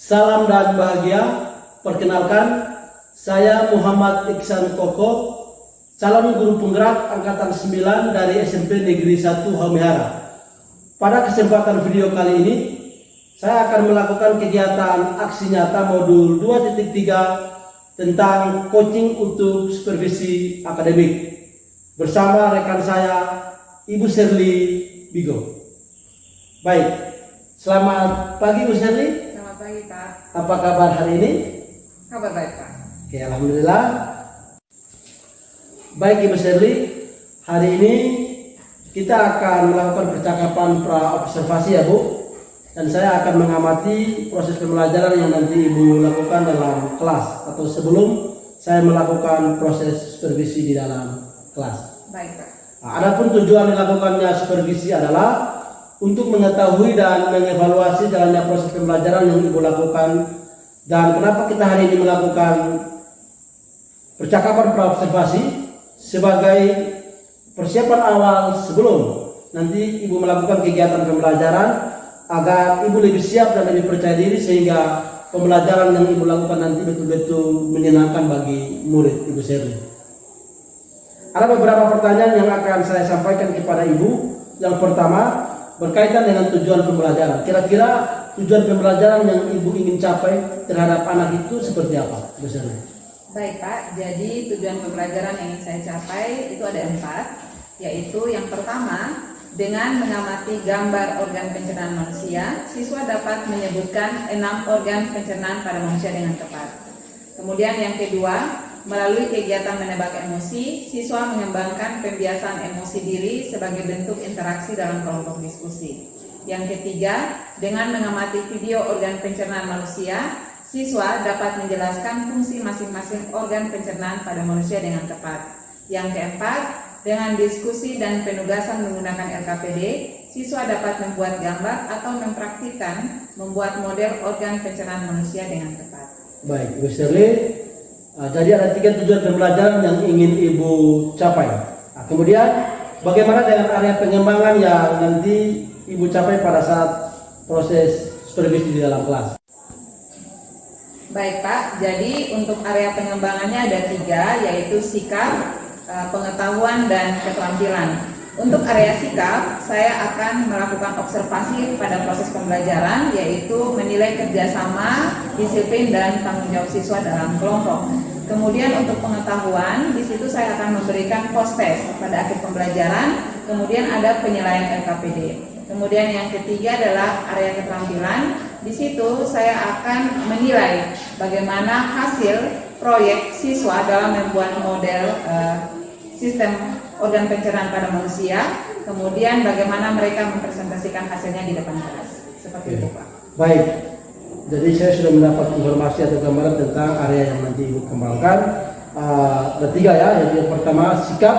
Salam dan bahagia. Perkenalkan, saya Muhammad Iksan Koko, calon guru penggerak angkatan 9 dari SMP Negeri 1 Halmahera. Pada kesempatan video kali ini, saya akan melakukan kegiatan aksi nyata modul 2.3 tentang coaching untuk supervisi akademik bersama rekan saya, Ibu Sherly Bigo. Baik, selamat pagi Bu Sherly. Selamat pagi Pak. Apa kabar hari ini? Kabar baik Pak. Oke, alhamdulillah. Baik Ibu Sherly, hari ini kita akan melakukan percakapan pra-observasi ya Bu. Dan saya akan mengamati proses pembelajaran yang nanti Ibu lakukan dalam kelas atau sebelum saya melakukan proses supervisi di dalam kelas. Baik Pak. Nah, adapun tujuan dilakukannya supervisi adalah untuk mengetahui dan mengevaluasi jalannya proses pembelajaran yang Ibu lakukan. Dan kenapa kita hari ini melakukan percakapan pra-observasi sebagai persiapan awal sebelum nanti Ibu melakukan kegiatan pembelajaran, agar Ibu lebih siap dan lebih percaya diri sehingga pembelajaran yang Ibu lakukan nanti betul-betul menyenangkan bagi murid Ibu Sherly. Ada beberapa pertanyaan yang akan saya sampaikan kepada Ibu. Yang pertama berkaitan dengan tujuan pembelajaran. Kira-kira tujuan pembelajaran yang Ibu ingin capai terhadap anak itu seperti apa, Ibu Sherly? Baik Pak, jadi tujuan pembelajaran yang ingin saya capai itu ada 4, yaitu yang pertama, dengan mengamati gambar organ pencernaan manusia, siswa dapat menyebutkan 6 organ pencernaan pada manusia dengan tepat. Kemudian yang kedua, melalui kegiatan menebak emosi, siswa mengembangkan pembiasaan emosi diri sebagai bentuk interaksi dalam kelompok diskusi. Yang ketiga, dengan mengamati video organ pencernaan manusia, siswa dapat menjelaskan fungsi masing-masing organ pencernaan pada manusia dengan tepat. Yang keempat, dengan diskusi dan penugasan menggunakan LKPD, siswa dapat membuat gambar atau mempraktikkan membuat model organ pencernaan manusia dengan tepat. Baik, Ibu Sherly. Jadi ada 3 tujuan pembelajaran yang ingin Ibu capai. Nah, kemudian bagaimana dengan area pengembangan yang nanti Ibu capai pada saat proses supervisi di dalam kelas? Baik Pak, jadi untuk area pengembangannya ada 3, yaitu sikap, pengetahuan, dan keterampilan. Untuk area sikap, saya akan melakukan observasi pada proses pembelajaran, yaitu menilai kerjasama, disiplin, dan tanggung jawab siswa dalam kelompok. Kemudian untuk pengetahuan, di situ saya akan memberikan post test pada akhir pembelajaran. Kemudian ada penilaian LKPD. Kemudian yang ketiga adalah area keterampilan. Di situ saya akan menilai bagaimana hasil proyek siswa dalam membuat model sistem organ pencernaan pada manusia, kemudian bagaimana mereka mempresentasikan hasilnya di depan kelas. Seperti itu Pak. Baik, jadi saya sudah mendapat informasi atau gambaran tentang area yang nanti Ibu kembangkan. Ada 3 ya, yaitu yang pertama sikap,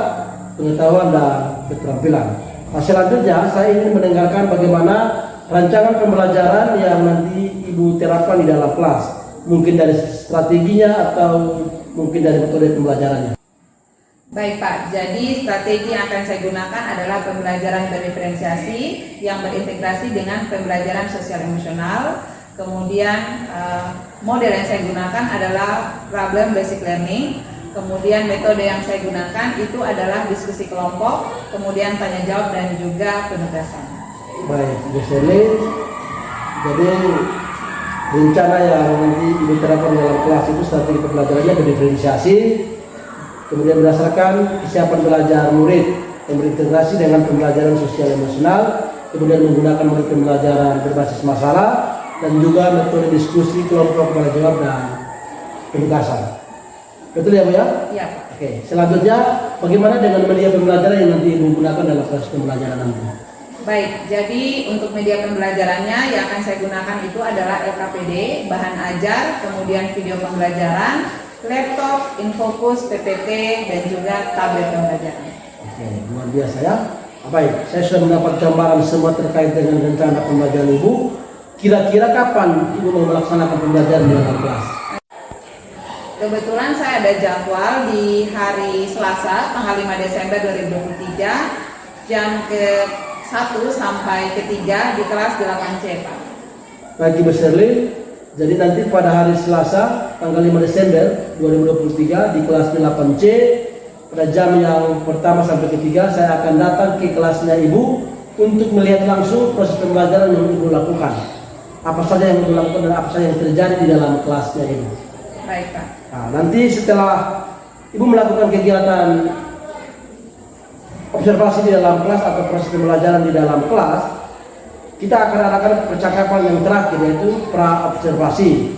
pengetahuan, dan keterampilan. Nah, selanjutnya saya ingin mendengarkan bagaimana rancangan pembelajaran yang nanti Ibu terapkan di dalam kelas. Mungkin dari strateginya atau mungkin dari metode pembelajarannya. Baik Pak, jadi strategi yang akan saya gunakan adalah pembelajaran berdiferensiasi yang berintegrasi dengan pembelajaran sosial emosional. Kemudian model yang saya gunakan adalah problem basic learning. Kemudian metode yang saya gunakan itu adalah diskusi kelompok, kemudian tanya jawab, dan juga penugasan. Baik, Bu Sherly, jadi rencana yang nanti Ibu terapkan dalam kelas itu strategi pembelajarannya berdiferensiasi. Kemudian berdasarkan kesiapan belajar murid yang berintegrasi dengan pembelajaran sosial emosional, kemudian menggunakan metode pembelajaran berbasis masalah, dan juga metode diskusi kelompok tanya jawab dan penugasan. Betul ya Bu ya? Iya. Oke, selanjutnya bagaimana dengan media pembelajaran yang nanti Ibu gunakan dalam proses pembelajaran nanti? Baik, jadi untuk media pembelajarannya yang akan saya gunakan itu adalah LKPD, bahan ajar, kemudian video pembelajaran, laptop, infocus, PPT, dan juga tablet pembelajaran. Oke, luar biasa ya. Baik, saya sudah mendapat gambaran semua terkait dengan rencana pembelajaran Ibu. Kira-kira kapan Ibu mau melaksanakan pembelajaran di dalam kelas? Kebetulan saya ada jadwal di hari Selasa, tanggal 5 Desember 2023, jam ke-1 sampai ke-3 di kelas 8C, Pak. Baik Ibu Sherly, Jadi nanti pada hari Selasa tanggal 5 Desember 2023 di kelas 8C pada jam yang pertama sampai ketiga saya akan datang ke kelasnya Ibu untuk melihat langsung proses pembelajaran yang Ibu lakukan. Apa saja yang Ibu lakukan dan apa saja yang terjadi di dalam kelasnya Ibu. Baik Pak. Nah, nanti setelah Ibu melakukan kegiatan observasi di dalam kelas atau proses pembelajaran di dalam kelas, kita akan adakan percakapan yang terakhir yaitu pra-observasi.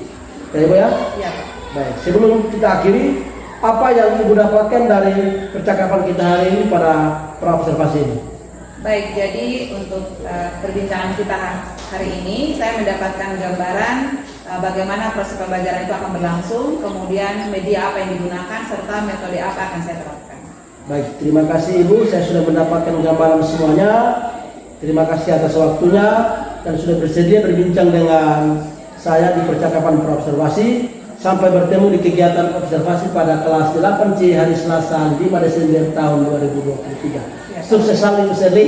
Ya Ibu ya? Iya Pak. Baik, sebelum kita akhiri, apa yang Ibu dapatkan dari percakapan kita hari ini pada pra-observasi ini? Baik, jadi untuk perbincangan kita hari ini, saya mendapatkan gambaran bagaimana proses pembelajaran itu akan berlangsung, kemudian media apa yang digunakan, serta metode apa akan saya terapkan. Baik, terima kasih Ibu, saya sudah mendapatkan gambaran semuanya. Terima kasih atas waktunya dan sudah bersedia berbincang dengan saya di percakapan pra-observasi. Sampai bertemu di kegiatan observasi pada kelas 8C hari Selasa 5 Desember tahun 2023. Sukses selalu Ibu Serli.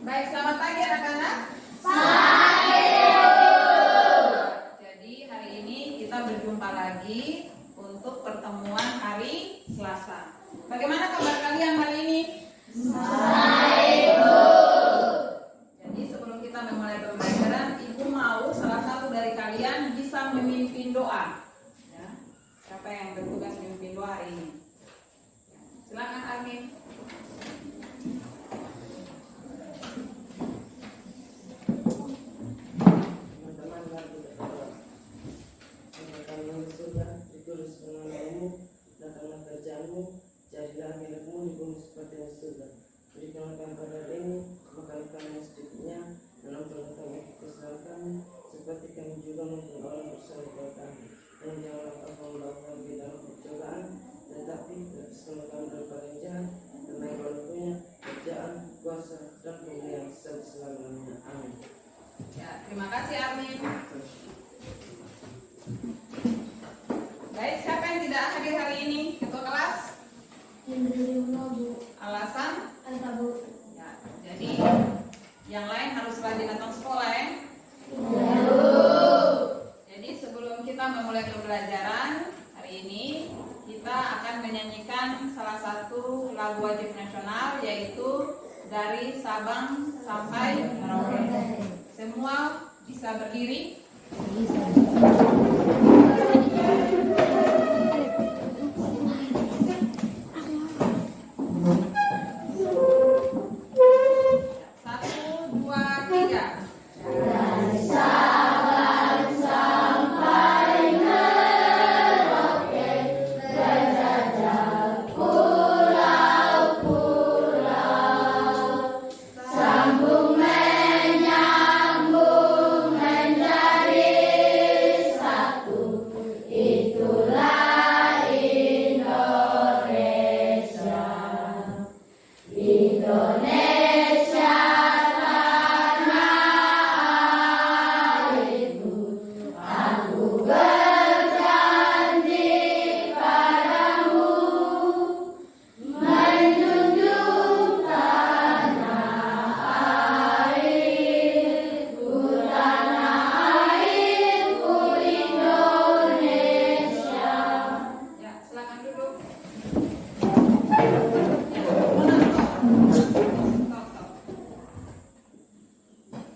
Baik, selamat pagi anak-anak. Jadi hari ini kita berjumpa lagi untuk pertemuan hari Selasa. Bagaimana kabar kalian hari ini? Jadi sebelum kita memulai pembelajaran, Ibu mau salah satu dari kalian bisa memimpin doa. Ya. Siapa yang bertugas memimpin doa hari ini? Silakan Armin. Jadilah milikmu di bumi seperti yang surga. Berikanlah kami pada hari ini makanan kami yang secukupnya, dan ampunilah kami kesalahan kami, seperti kami juga mengampuni orang bersalah kepada kami. Dan janganlah kau membawa kami dalam pencobaan, tetapi lepaskanlah kami daripada yang jahat, karena yang punya kerjaan, kuasa, dan kemuliaan sampai selama-lamanya. Amin. Ya, terima kasih Armin. Baik, siapa yang tidak hadir hari ini? Ketua kelas? Alasan? Ya, jadi yang lain harus rajin datang sekolah ya? Jadi sebelum kita memulai pembelajaran hari ini, kita akan menyanyikan salah satu lagu wajib nasional, yaitu Dari Sabang Sampai Merauke. Semua bisa berdiri.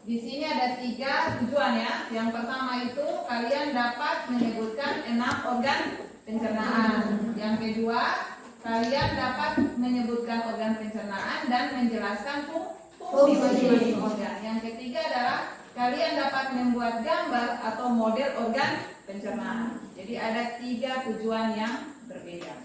Di sini ada 3 tujuan ya. Yang pertama itu kalian dapat menyebutkan 6 organ pencernaan. Yang kedua, kalian dapat menyebutkan organ pencernaan dan menjelaskan fungsi masing-masing organ. Yang ketiga adalah kalian dapat membuat gambar atau model organ pencernaan. Jadi ada 3 tujuan yang berbeda.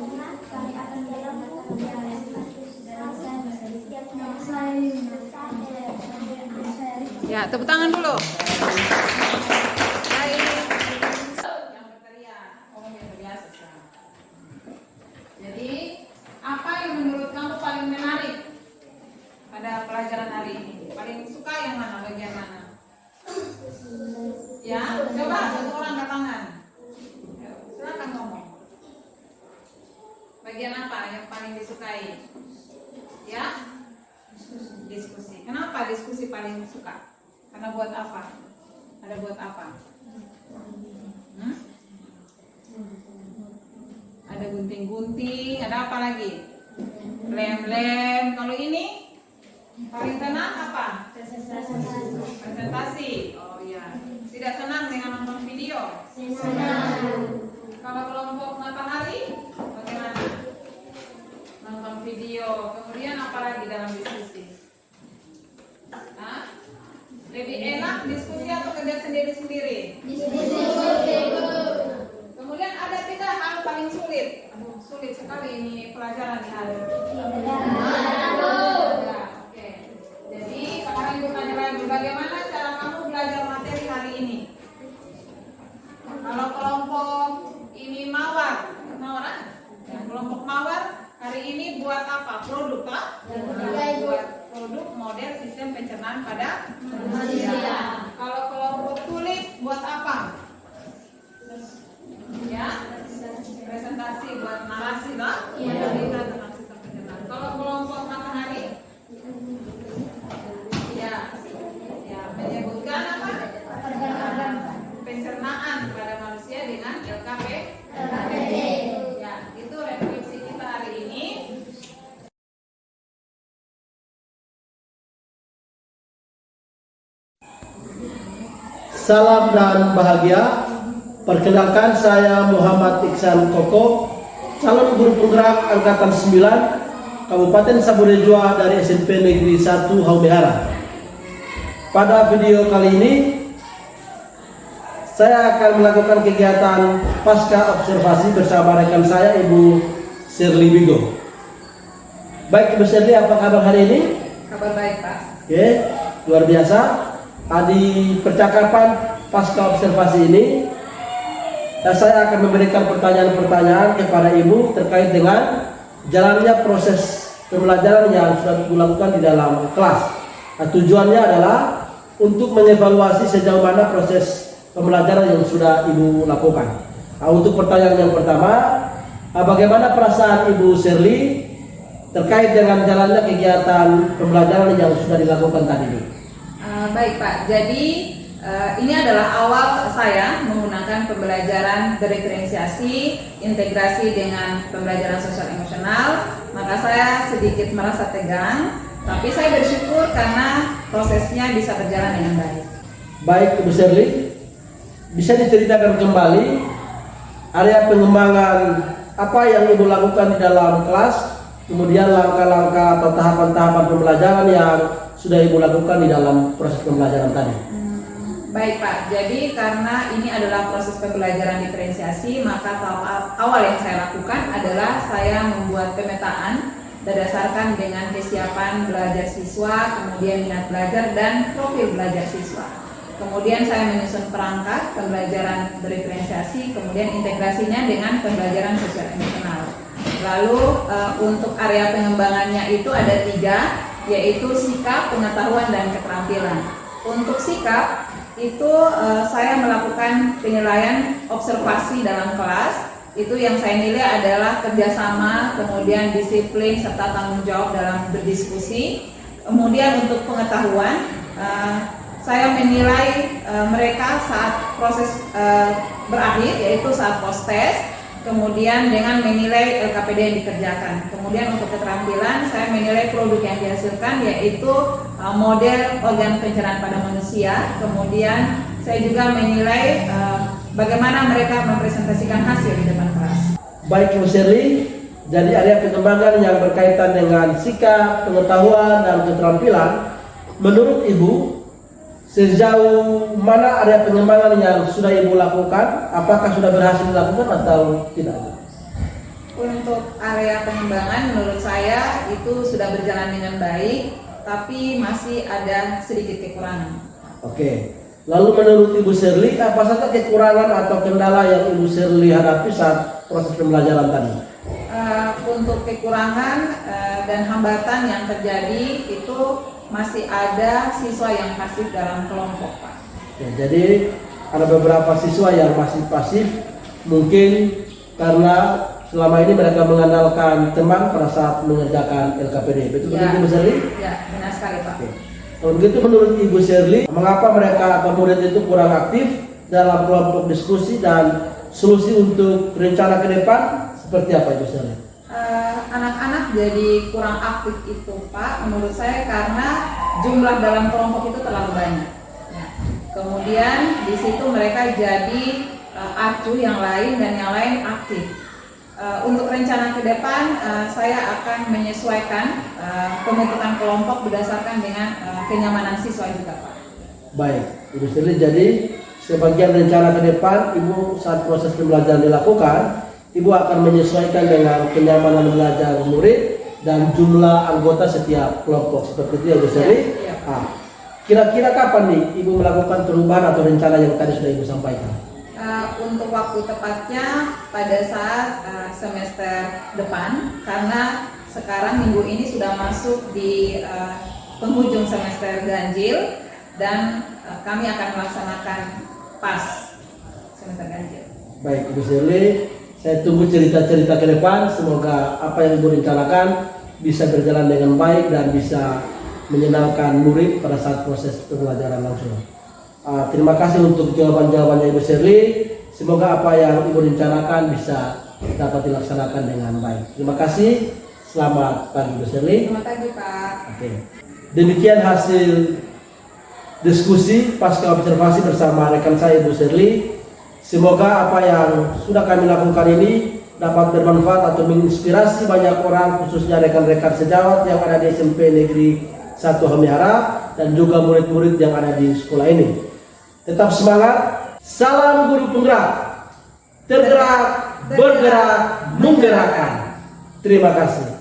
kami akan Ya, tepuk tangan dulu. Baik. Yang berteriak, oh yang biasa sekarang. Jadi, apa yang menurut kamu paling menarik pada pelajaran hari ini? Paling suka yang mana, bagian mana? Ya, coba satu orang angkat tangan. Silakan ngomong. Bagian apa yang paling disukai? Ya? Diskusi. Kenapa diskusi paling suka? Karena buat apa? Ada buat apa? Hmm? Ada gunting-gunting, ada apa lagi? Lem-lem. Kalau ini paling senang apa? Presentasi. Oh iya. Tidak senang dengan nonton video? Senang. Kalau kelompok matahari, bagaimana? Nonton video. Kemudian apa lagi dalam diskusi? Hah? Lebih enak diskusi atau kerja sendiri-sendiri? Kemudian ada tidak hal paling sulit? Aduh, sulit sekali ini pelajaran hari ini. Ya, oke. Jadi sekarang ibu tanya lagi, bagaimana cara kamu belajar materi hari ini? Kalau kelompok ini mawar, ya, kelompok mawar hari ini buat apa? Produk, Pak? Buat produk model sistem pencernaan pada manusia. Kalau kelompok tulip buat apa? Ya, presentasi buat narasi, Pak? Cerita tentang sistem pencernaan. Kalau kelompok matahari, ya, menyebutkan apa? Pencernaan pada manusia dengan LKPD. Ya, itu refleksi kita hari ini. Salam dan bahagia. Perkenalkan, saya Muhammad Iksan Koko, calon guru penggerak angkatan 9 Kabupaten Samosir dari SMP Negeri 1 Haumehara. Pada video kali ini saya akan melakukan kegiatan pasca observasi bersama rekan saya, Ibu Shirley Wigo. Baik, Ibu Shirley, apa kabar hari ini? Kabar baik, Pak. Oke, luar biasa. Di percakapan pasca observasi ini, saya akan memberikan pertanyaan-pertanyaan kepada Ibu terkait dengan jalannya proses pembelajaran yang sudah dilakukan di dalam kelas. Tujuannya adalah untuk mengevaluasi sejauh mana proses pembelajaran yang sudah Ibu lakukan. Untuk pertanyaan yang pertama, bagaimana perasaan Ibu Shirley terkait dengan jalannya kegiatan pembelajaran yang sudah dilakukan tadi ini? Baik, Pak. Jadi ini adalah awal saya menggunakan pembelajaran diferensiasi, integrasi dengan pembelajaran sosial emosional. Maka saya sedikit merasa tegang, tapi saya bersyukur karena prosesnya bisa berjalan dengan baik. Baik, Ibu Shirley, bisa diceritakan kembali area pengembangan apa yang Ibu lakukan di dalam kelas, kemudian langkah-langkah atau tahapan-tahapan pembelajaran yang sudah Ibu lakukan di dalam proses pembelajaran tadi? Baik, Pak, jadi karena ini adalah proses pembelajaran diferensiasi, maka awal yang saya lakukan adalah saya membuat pemetaan berdasarkan dengan kesiapan belajar siswa, kemudian minat belajar dan profil belajar siswa. Kemudian saya menyusun perangkat pembelajaran diferensiasi, kemudian integrasinya dengan pembelajaran sosial emosional. Lalu untuk area pengembangannya itu ada 3, yaitu sikap, pengetahuan, dan keterampilan. Untuk sikap itu saya melakukan penilaian observasi dalam kelas. Itu yang saya nilai adalah kerjasama, kemudian disiplin serta tanggung jawab dalam berdiskusi. Kemudian untuk pengetahuan, saya menilai mereka saat proses berakhir, yaitu saat post-test. Kemudian dengan menilai LKPD yang dikerjakan. Kemudian untuk keterampilan, saya menilai produk yang dihasilkan, yaitu model organ pencernaan pada manusia. Kemudian saya juga menilai bagaimana mereka mempresentasikan hasil di depan kelas. Baik, Ibu Shirley, jadi area pengembangan yang berkaitan dengan sikap, pengetahuan, dan keterampilan, menurut Ibu, sejauh mana area pengembangan yang sudah Ibu lakukan? Apakah sudah berhasil dilakukan atau tidak? Untuk area pengembangan menurut saya itu sudah berjalan dengan baik, tapi masih ada sedikit kekurangan. Oke. Lalu menurut Ibu Shirley, apa saja kekurangan atau kendala yang Ibu Shirley hadapi saat proses pembelajaran tadi? Untuk kekurangan dan hambatan yang terjadi itu masih ada siswa yang pasif dalam kelompok, Pak. Ya, jadi ada beberapa siswa yang masih pasif, mungkin karena selama ini mereka mengandalkan teman pada saat mengerjakan LKPD. Betul begitu, Ibu Shirley? Ya, benar sekali, Pak. Oke. Kalau begitu menurut Ibu Shirley, mengapa mereka atau murid itu kurang aktif dalam kelompok diskusi dan solusi untuk rencana ke depan seperti apa, Ibu Shirley? Anak-anak jadi kurang aktif itu, Pak, menurut saya karena jumlah dalam kelompok itu terlalu banyak. Ya. Kemudian di situ mereka jadi acuh yang lain dan yang lain aktif. Untuk rencana ke depan, saya akan menyesuaikan pembentukan kelompok berdasarkan dengan kenyamanan siswa juga, Pak. Baik, Ibu Shirley, jadi sebagian rencana ke depan, Ibu saat proses pembelajaran dilakukan, Ibu akan menyesuaikan dengan kenyamanan belajar murid dan jumlah anggota setiap kelompok. Seperti itu ya, Ibu Shirley? Ya. Kira-kira kapan nih Ibu melakukan perubahan atau rencana yang tadi sudah Ibu sampaikan? Untuk waktu tepatnya pada saat semester depan, karena sekarang minggu ini sudah masuk di penghujung semester ganjil dan kami akan melaksanakan pas semester ganjil. Baik, Ibu Shirley, saya tunggu cerita-cerita ke depan. Semoga apa yang Ibu rencanakan bisa berjalan dengan baik dan bisa menyenangkan murid pada saat proses pembelajaran langsung. Terima kasih untuk jawaban-jawabannya Ibu Shirley. Semoga apa yang Ibu rencanakan bisa dapat dilaksanakan dengan baik. Terima kasih. Selamat pagi, Ibu Shirley. Selamat pagi, Pak. Oke. Demikian hasil diskusi pasca observasi bersama rekan saya Ibu Shirley. Semoga apa yang sudah kami lakukan ini dapat bermanfaat atau menginspirasi banyak orang, khususnya rekan-rekan sejawat yang ada di SMP Negeri 1 Hamihara dan juga murid-murid yang ada di sekolah ini. Tetap semangat. Salam guru penggerak. Tergerak, bergerak, menggerakkan. Terima kasih.